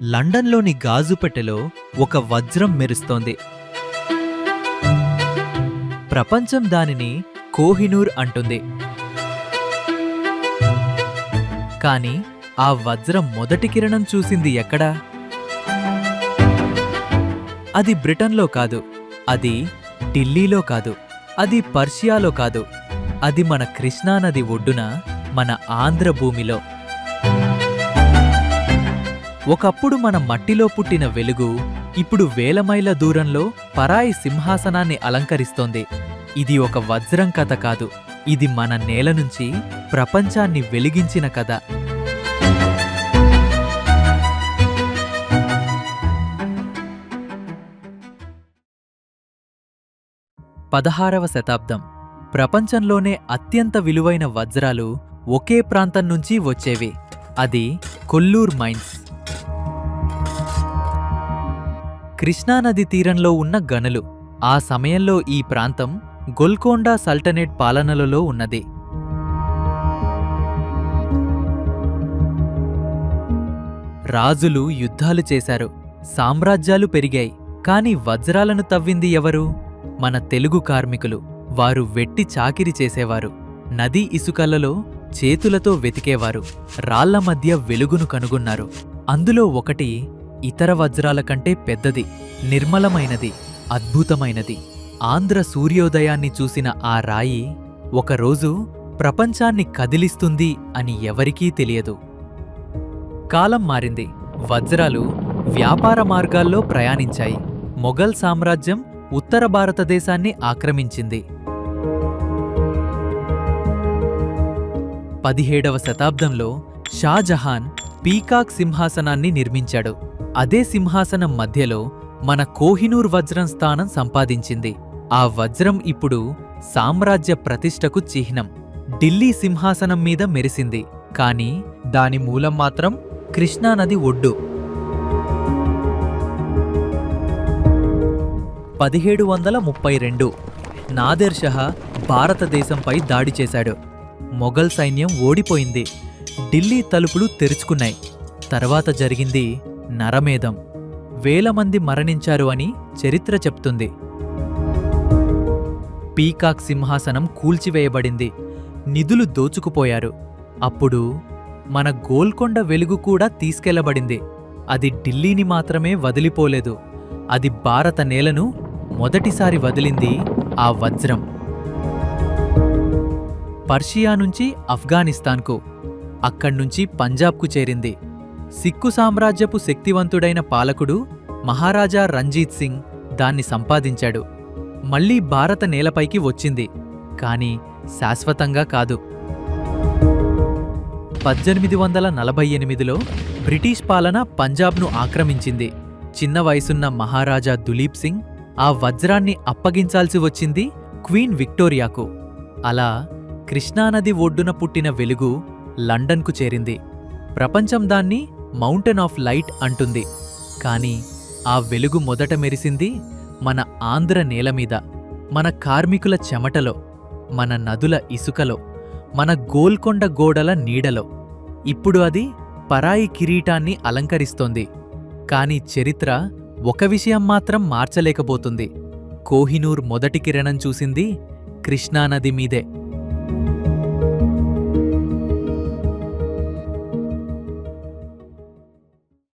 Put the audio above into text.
లండన్లోని గాజుపెట్టెలో ఒక వజ్రం మెరుస్తోంది. ప్రపంచం దానిని కోహినూర్ అంటుంది. కాని ఆ వజ్రం మొదటి కిరణం చూసింది ఎక్కడా? అది బ్రిటన్లో కాదు, అది ఢిల్లీలో కాదు, అది పర్షియాలో కాదు, అది మన కృష్ణానది ఒడ్డున మన ఆంధ్ర భూమిలో. ఒకప్పుడు మన మట్టిలో పుట్టిన వెలుగు ఇప్పుడు వేల మైళ్ళ దూరంలో పరాయి సింహాసనాన్ని అలంకరిస్తోంది. ఇది ఒక వజ్రం కథ కాదు, ఇది మన నేల నుంచి ప్రపంచాన్ని వెలిగించిన కథ. పదహారవ శతాబ్దం. ప్రపంచంలోనే అత్యంత విలువైన వజ్రాలు ఒకే ప్రాంతం నుంచి వచ్చేవి. అది కొల్లూర్ మైన్స్. కృష్ణానది తీరంలో ఉన్న గనులు. ఆ సమయంలో ఈ ప్రాంతం గోల్కొండ సల్టనేట్ పాలనలలో ఉన్నది. రాజులు యుద్ధాలు చేశారు, సామ్రాజ్యాలు పెరిగాయి. కాని వజ్రాలను తవ్వింది ఎవరు? మన తెలుగు కార్మికులు. వారు వెట్టి చాకిరి చేసేవారు, నదీ ఇసుకలలో చేతులతో వెతికేవారు, రాళ్ల మధ్య వెలుగును కనుగొన్నారు. అందులో ఒకటి ఇతర వజ్రాల కంటే పెద్దది, నిర్మలమైనది, అద్భుతమైనది. ఆంధ్ర సూర్యోదయాన్ని చూసిన ఆ రాయి ఒకరోజు ప్రపంచాన్ని కదిలిస్తుంది అని ఎవరికీ తెలియదు. కాలం మారింది. వజ్రాలు వ్యాపార మార్గాల్లో ప్రయాణించాయి. మొఘల్ సామ్రాజ్యం ఉత్తర భారతదేశాన్ని ఆక్రమించింది. 17వ శతాబ్దంలో షాజహాన్ పీకాక్ సింహాసనాన్ని నిర్మించాడు. అదే సింహాసనం మధ్యలో మన కోహినూర్ వజ్రం స్థానం సంపాదించింది. ఆ వజ్రం ఇప్పుడు సామ్రాజ్య ప్రతిష్టకు చిహ్నం. ఢిల్లీ సింహాసనం మీద మెరిసింది, కాని దాని మూలం మాత్రం కృష్ణానది ఒడ్డు. 1732 నాదెర్ షహా భారతదేశంపై దాడి చేశాడు. మొఘల్ సైన్యం ఓడిపోయింది. ఢిల్లీ తలుపులు తెరుచుకున్నాయి. తర్వాత జరిగింది నరమేధం. వేల మంది మరణించారు అని చరిత్ర చెప్తుంది. పీకాక్ సింహాసనం కూల్చివేయబడింది. నిధులు దోచుకుపోయారు. అప్పుడు మన గోల్కొండ వెలుగు కూడా తీసుకెళ్లబడింది. అది ఢిల్లీని మాత్రమే వదిలిపోలేదు, అది భారత నేలను మొదటిసారి వదిలింది ఆ వజ్రం. పర్షియా నుంచి ఆఫ్ఘనిస్తాన్కు, అక్కడ్నుంచి పంజాబ్కు చేరింది. సిక్కు సామ్రాజ్యపు శక్తివంతుడైన పాలకుడు మహారాజా రంజీత్ సింగ్ దాన్ని సంపాదించాడు. మళ్లీ భారత నేలపైకి వచ్చింది, కాని శాశ్వతంగా కాదు. 1848లో బ్రిటిష్ పాలన పంజాబ్ను ఆక్రమించింది. చిన్న వయసున్న మహారాజా దులీప్ సింగ్ ఆ వజ్రాన్ని అప్పగించాల్సి వచ్చింది క్వీన్ విక్టోరియాకు. అలా కృష్ణానది ఒడ్డున పుట్టిన వెలుగు లండన్కు చేరింది. ప్రపంచం దాన్ని మౌంటైన్ ఆఫ్ లైట్ అంటుంది. కాని ఆ వెలుగు మొదట మెరిసింది మన ఆంధ్ర నేలమీద, మన కార్మికుల చెమటలో, మన నదుల ఇసుకలో, మన గోల్కొండ గోడల నీడలో. ఇప్పుడు అది పరాయి కిరీటాన్ని అలంకరిస్తోంది. కాని చరిత్ర ఒక విషయం మాత్రం మార్చలేకపోతుంది. కోహినూర్ మొదటి కిరణం చూసింది కృష్ణానది మీదే.